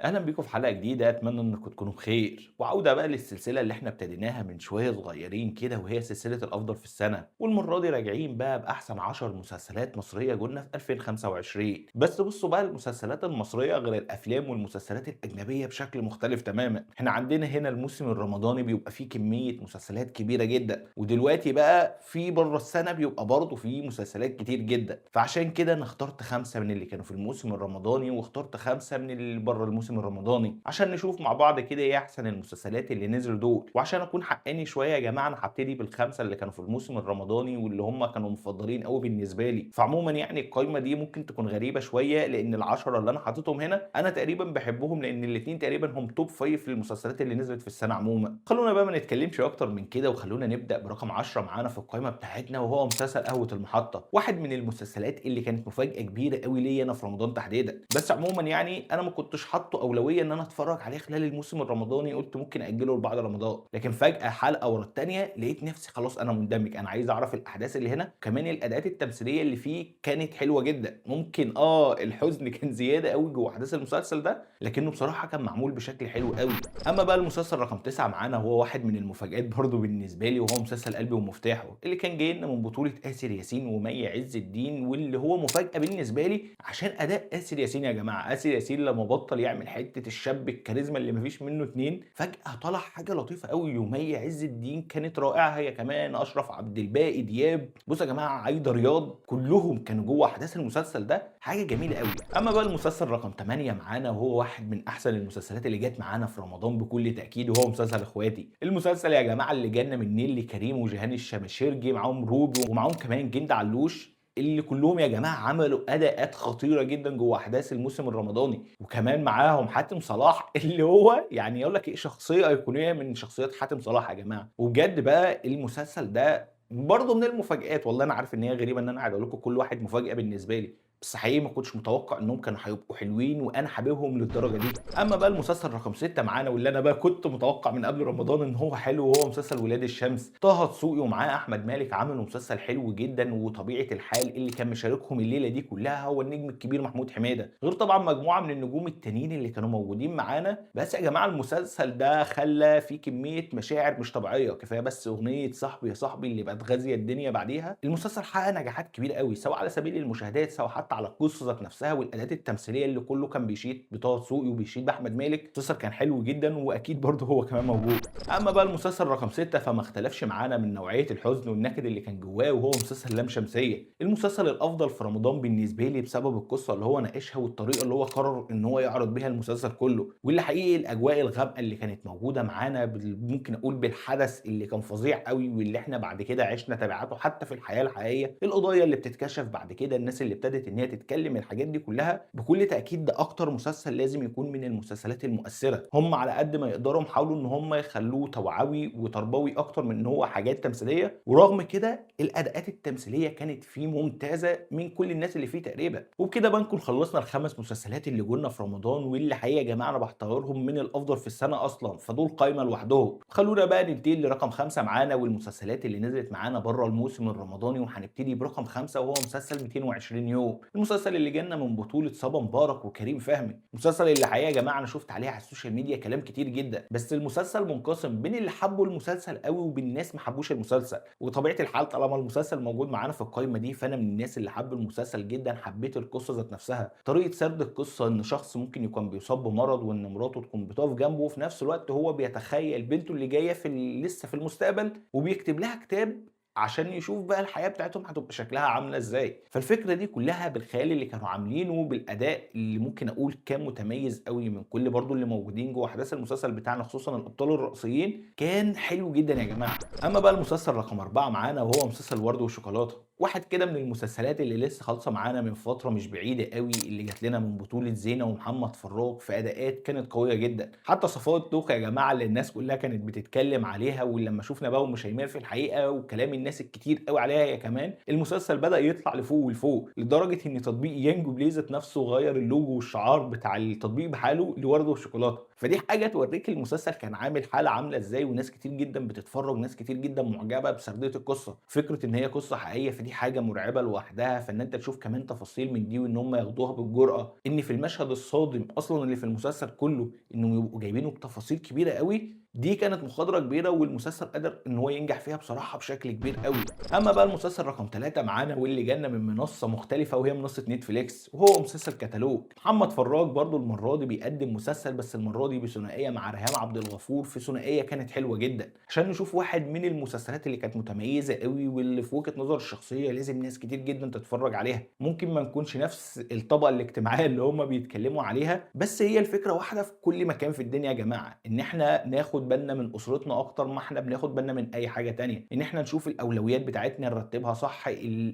اهلا بيكم في حلقه جديده، اتمنى انكم تكونوا بخير وعوده بقى للسلسله اللي احنا ابتديناها من شويه صغيرين كده، وهي سلسله الافضل في السنه. والمره دي راجعين بقى باحسن 10 مسلسلات مصريه جولنا في 2025. بس بصوا بقى، المسلسلات المصريه غير الافلام والمسلسلات الاجنبيه بشكل مختلف تماما. احنا عندنا هنا الموسم الرمضاني بيبقى فيه كميه مسلسلات كبيره جدا، ودلوقتي بقى في بره السنه بيبقى برضه فيه مسلسلات كتير جدا. فعشان كده انا اخترت 5 من اللي كانوا في الموسم الرمضاني، واخترت 5 من اللي بره الموسم الرمضاني، عشان نشوف مع بعض كده ايه احسن المسلسلات اللي نزلوا دول. وعشان اكون حقاني شويه يا جماعه، انا هبتدي بالخمسه اللي كانوا في الموسم الرمضاني واللي هم كانوا مفضلين قوي بالنسبه لي. فعموما يعني القايمه دي ممكن تكون غريبه شويه، لان العشره اللي انا حاططهم هنا انا تقريبا بحبهم، لان الاثنين تقريبا هم توب فايف للمسلسلات اللي نزلت في السنه عموما. خلونا بقى ما نتكلمش اكتر من كده، وخلونا نبدا برقم 10 معانا في القايمه بتاعتنا، وهو مسلسل قهوه المحطه. واحد من المسلسلات اللي كانت مفاجاه كبيره قوي ليا انا في رمضان تحديدا. بس عموما يعني انا ما كنتش حاطه اولويه ان انا اتفرج عليه خلال الموسم الرمضاني، قلت ممكن اجله لبعد رمضان. لكن فجاه حلقه ورا الثانيه لقيت نفسي خلاص انا مندمج، انا عايز اعرف الاحداث اللي هنا. كمان الاداءات التمثيليه اللي فيه كانت حلوه جدا. ممكن الحزن كان زياده قوي جوه احداث المسلسل ده، لكنه بصراحه كان معمول بشكل حلو قوي. اما بقى المسلسل رقم 9 معانا، هو واحد من المفاجآت برضه بالنسبه لي، وهو مسلسل قلبي ومفتاحه، اللي كان جاي لنا من بطوله آسر ياسين ومي عز الدين. واللي هو مفاجاه بالنسبه لي عشان اداء آسر ياسين. يا جماعه آسر ياسين لما بطل يعمل حته الشاب الكاريزما اللي مفيش منه اتنين، فجاه طلع حاجه لطيفه قوي. ومي عز الدين كانت رائعه هي كمان، اشرف عبد الباقي، دياب، بصوا يا جماعه، عايده رياض، كلهم كانوا جوه احداث المسلسل ده، حاجه جميله قوي. اما بقى المسلسل رقم 8 معانا، وهو واحد من احسن المسلسلات اللي جت معانا في رمضان بكل تاكيد، وهو مسلسل اخواتي. المسلسل يا جماعه اللي جانا من نيللي كريم وجيهان الشماشرجي، معاهم روبي ومعاهم كمان جند علوش، اللي كلهم يا جماعه عملوا اداءات خطيره جدا جوه احداث الموسم الرمضاني. وكمان معاهم حاتم صلاح اللي هو يعني يقول لك ايه، شخصيه ايقونيه من شخصيات حاتم صلاح يا جماعه. وبجد بقى المسلسل ده برضه من المفاجآت. والله انا عارف ان هي غريبه ان انا قاعد اقول لكم كل واحد مفاجاه بالنسبه لي، بس حقيقي ما كنتش متوقع انهم كانوا هيبقوا حلوين وانا حاببهم للدرجه دي. اما بقى المسلسل رقم 6 معانا، واللي انا بقى كنت متوقع من قبل رمضان ان هو حلو، وهو مسلسل ولاد الشمس. طه دسوقي ومعاه احمد مالك عملوا مسلسل حلو جدا. وطبيعه الحال اللي كان مشاركهم الليله دي كلها هو النجم الكبير محمود حميده، غير طبعا مجموعه من النجوم التانيين اللي كانوا موجودين معانا. بس يا جماعه المسلسل ده خلى فيه كميه مشاعر مش طبيعيه. كفايه بس اغنيه صاحبي يا صاحبي اللي بقت غازيه الدنيا بعديها. المسلسل حقق نجاحات كبيره قوي، سواء على سبيل المشاهدات، سواء حتى على القصه ذات نفسها والاداءات التمثيليه، اللي كله كان بيشيد بطه دسوقي وبيشيد باحمد مالك. المسلسل كان حلو جدا، واكيد برضه هو كمان موجود. اما بقى المسلسل رقم 6 فما اختلفش معانا من نوعيه الحزن والنكد اللي كان جواه، وهو مسلسل لام شمسيه. المسلسل الافضل في رمضان بالنسبه لي بسبب القصه اللي هو ناقشها، والطريقه اللي هو قرر ان هو يعرض بيها المسلسل كله. واللي حقيقي الاجواء الغامقه اللي كانت موجوده معانا، ممكن اقول بالحدث اللي كان فظيع قوي، واللي احنا بعد كده عشنا تبعاته حتى في الحياه الحقيقيه، القضايا اللي بتتكشف بعد كده، الناس اللي ابتدت ان هي تتكلم، الحاجات دي كلها بكل تاكيد ده اكتر مسلسل لازم يكون من المسلسلات المؤثره. هم على قد ما يقدروا حاولوا ان هم يخلوه توعوي وتربوي اكتر من ان هو حاجات تمثيليه، ورغم كده الاداءات التمثيليه كانت فيه ممتازه من كل الناس اللي فيه تقريبا. وبكده بقى نكون خلصنا الخمس مسلسلات اللي جولنا في رمضان، واللي حقيقه يا جماعه انا بعتبرهم من الافضل في السنه اصلا، فدول قايمه لوحدهم. خلونا بقى ننتقل لرقم 5 معانا، والمسلسلات اللي نزلت معانا بره الموسم الرمضاني. وهنبتدي برقم 5، وهو مسلسل 220 يوم. المسلسل اللي جالنا من بطولة صبا مبارك وكريم فهمي. المسلسل اللي حقيقة يا جماعة أنا شفت عليه على السوشيال ميديا كلام كتير جدا، بس المسلسل منقسم بين اللي حبوا المسلسل قوي وبين الناس ما حبوش المسلسل. وطبيعة الحال طالما المسلسل موجود معانا في القائمة دي، فأنا من الناس اللي حب المسلسل جدا. حبيت القصة ذات نفسها، طريقة سرد القصة، إن شخص ممكن يكون بيصاب بمرض، وإن مراته تكون بتقف جنبه، وفي نفس الوقت هو بيتخيل بنته اللي جاية لسه في المستقبل، وبيكتب لها كتاب عشان يشوف بقى الحياة بتاعتهم هتبقى شكلها عاملة إزاي. فالفكرة دي كلّها بالخيال اللي كانوا عاملينه، بالأداء اللي ممكن أقول كان متميز أوي من كل برضه اللي موجودين جوّه أحداث المسلسل بتاعنا، خصوصًا الأبطال الرئيسيين، كان حلو جدًا يا جماعة. أمّا بقى المسلسل رقم 4 معانا، وهو مسلسل ورد وشوكولاتة. واحد كده من المسلسلات اللي لسه خالصة معانا من فترة مش بعيدة أوي، اللي جات لنا من بطولة زينة ومحمد فراج في أداءات كانت قوية جدًا. حتى صفاء الطوخ يا جماعة اللي الناس كلّها كانت بتتكلم عليها، ولمّا شُفنا بقى أم شيماء في الحقيقة وكلام الناس الكتير أوي عليها هي كمان، المسلسل بدأ يطلع لفوق ولفوق، لدرجة إن تطبيق يانجو بلاي ذات نفسه غيّر اللوجو والشعار بتاع التطبيق بحاله لورد وشوكولاتة. فدي حاجة تورّيك المسلسل كان عامل حالة عاملة إزاي، وناس كتير جدًا بتتفرّج، ناس كتير جدًا معجبة بسردية القصة. فكرة إن هي قصة حقيقية، فدي فدي حاجة مرعبة لوحدها، فإن أنت تشوف كمان تفاصيل من دي وإن هم ياخدوها بالجرأة، إن في المشهد الصادم أصلًا اللي في المسلسل كله إنهم يبقوا جايبينه بتفاصيل كبيرة أوي، دي كانت مخاطرة كبيرة والمسلسل قدر إن هو ينجح فيها بصراحة بشكل كبير أوي. أمّا بقى المسلسل رقم 3 معانا واللي جالنا من منصة مختلفة وهي منصة نتفليكس، وهو مسلسل كتالوج. محمد فراج برضه المرة دي بيقدم مسلسل بس المرة دي بثنائية مع ريهام عبد الغفور، في ثنائية كانت حلوة جدًا، عشان نشوف واحد من المسلسلات اللي كانت متميزة أوي واللي في وجهة نظر الشخصية لازم ناس كتير جدًا تتفرج عليها. ممكن ما نكونش نفس الطبقة الاجتماعية اللي هم بيتكلموا عليها، بس هي الفكرة واحدة في كل مكان في الدنيا يا جماعة، إن إحنا ناخد بالنا من أسرتنا أكتر ما إحنا بناخد بالنا من أي حاجة تانية، إن إحنا نشوف الأولويات بتاعتنا نرتبها صح،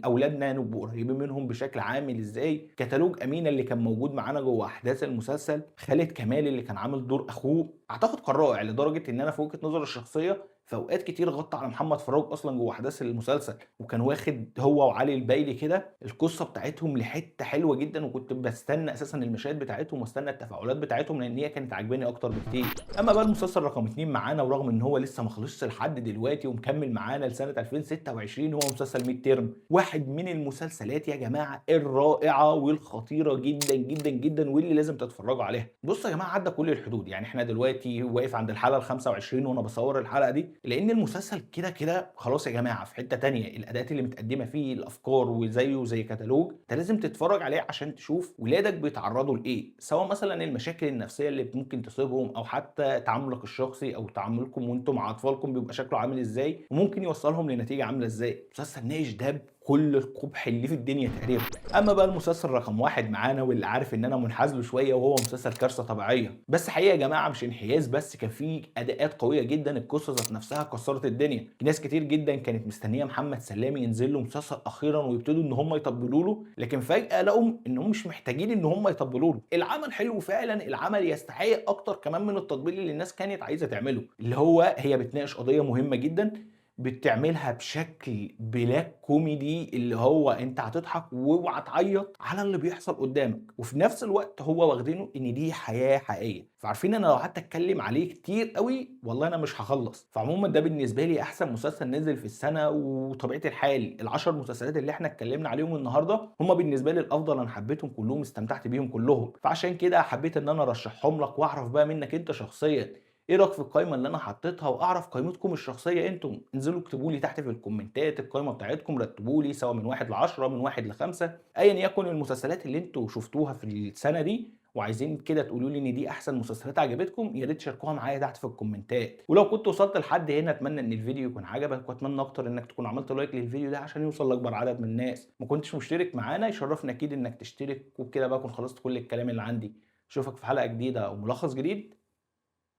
أولادنا نبقوا قريبين منهم بشكل عامل إزاي. كتالوج أمينة اللي كان موجود معانا جوه أحداث المسلسل، خالد كمال اللي كان عامل دور أخوه، أعتقد كان رائع لدرجة إن أنا في وجهة نظري الشخصية في أوقات كتير غطى على محمد فراج أصلًا جوه أحداث المسلسل، وكان واخد هو وعلي البايلي كده القصة بتاعتهم لحتة حلوة جدًا، وكنت باستنى أساسًا المشاهد بتاعتهم واستنى التفاعلات بتاعتهم لأن هي كانت عاجباني أكتر بكتير. أمّا بقى المسلسل رقم 2 معانا ورغم إن هو لسه ما خلصش لحد دلوقتي ومكمل معانا لسنة 2026 هو مسلسل ميد ترم، واحد من المسلسلات يا جماعة الرائعة والخطيرة جدًا، جدًا، جدًا واللي لازم تتفرجوا عليها. بُصّوا يا جماعة عدّى كل الحدود، يعني إحنا دلوقتي واقف عند الحلقة ال25 وأنا باصوّر الحلقة دي، لإن المسلسل كده خلاص يا جماعة في حتّة تانية، الأداءات اللي متقدّمة فيه، الأفكار وزيه زي كتالوج، أنت لازم تتفرّج عليه عشان تشوف ولادك بيتعرّضوا لإيه، سواء مثلًا المشاكل النفسية اللي ممكن تصيبهم أو حتى تعاملك الشخصي أو تعاملكم وأنتم مع أطفالكم بيبقى شكله عامل إزاي، وممكن يوصّلهم لنتيجة عاملة إزاي. مسلسل ناقش ده بكل القُبح اللي في الدنيا تقريبًا. أمّا بقى المسلسل رقم 1 معانا واللي عارف إن أنا منحاز له شوية وهو مسلسل كارثة طبيعية، بس حقيقة يا جماعة مش انحياز بس، كان في أداءات قوية جدًا، القصة ذات نفسها كسّرت الدنيا، ناس كتير جدًا كانت مستنية محمد سلامي ينزل له مسلسل أخيرًا ويبتدوا إن هم يطبّلوا له، لكن فجأة لقوا إنهم مش محتاجين إن هم يطبّلوا له، العمل حلو فعلًا، العمل يستحق أكتر كمان من التطبيل اللي الناس كانت عايزة تعمله، اللي هو هي بتناقش قضية مهمة جدًا بتعملها بشكل بلاك كوميدي اللي هو أنت هتضحك واوعى تعيّط على اللي بيحصل قدّامك، وفي نفس الوقت هو واخدينه إن دي حياة حقيقية، فعارفين أنا لو قعدت أتكلم عليه كتير أوي والله أنا مش هاخلّص، فعمومًا ده بالنسبة لي أحسن مسلسل نزل في السنة، وطبيعة الحال ال10 مسلسلات اللي إحنا اتكلمنا عليهم النهارده هم بالنسبة لي الأفضل، أنا حبيتهم كلّهم استمتعت بيهم كلّهم، فعشان كده حبيت إن أنا أرشّحهم لك وأعرف بقى منّك أنت شخصيًا إيه رأيك في القايمة اللي أنا حطيتها، وأعرف قيمتكم الشخصية أنتم، انزلوا اكتبوا لي تحت في الكومنتات القايمة بتاعتكم، رتبوا لي سواء من 1 ل10 من 1 ل5 أيًا يكن المسلسلات اللي أنتم شفتوها في السنة دي، وعايزين كده تقولوا لي إن دي أحسن مسلسلات عجبتكم، يا ريت تشاركوها معايا تحت في الكومنتات، ولو كنت وصلت لحد هنا أتمنى إن الفيديو يكون عجبك، وأتمنى أكتر إنك تكون عملت لايك للفيديو ده عشان يوصل لأكبر عدد من الناس، ما كنتش مشترك معانا يشرفني أكيد إنك تشترك، وبكده بقى أكون خلصت كل الكلام اللي عندي، أشوفك في حلقة جديدة أو ملخص جديد،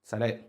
سلام.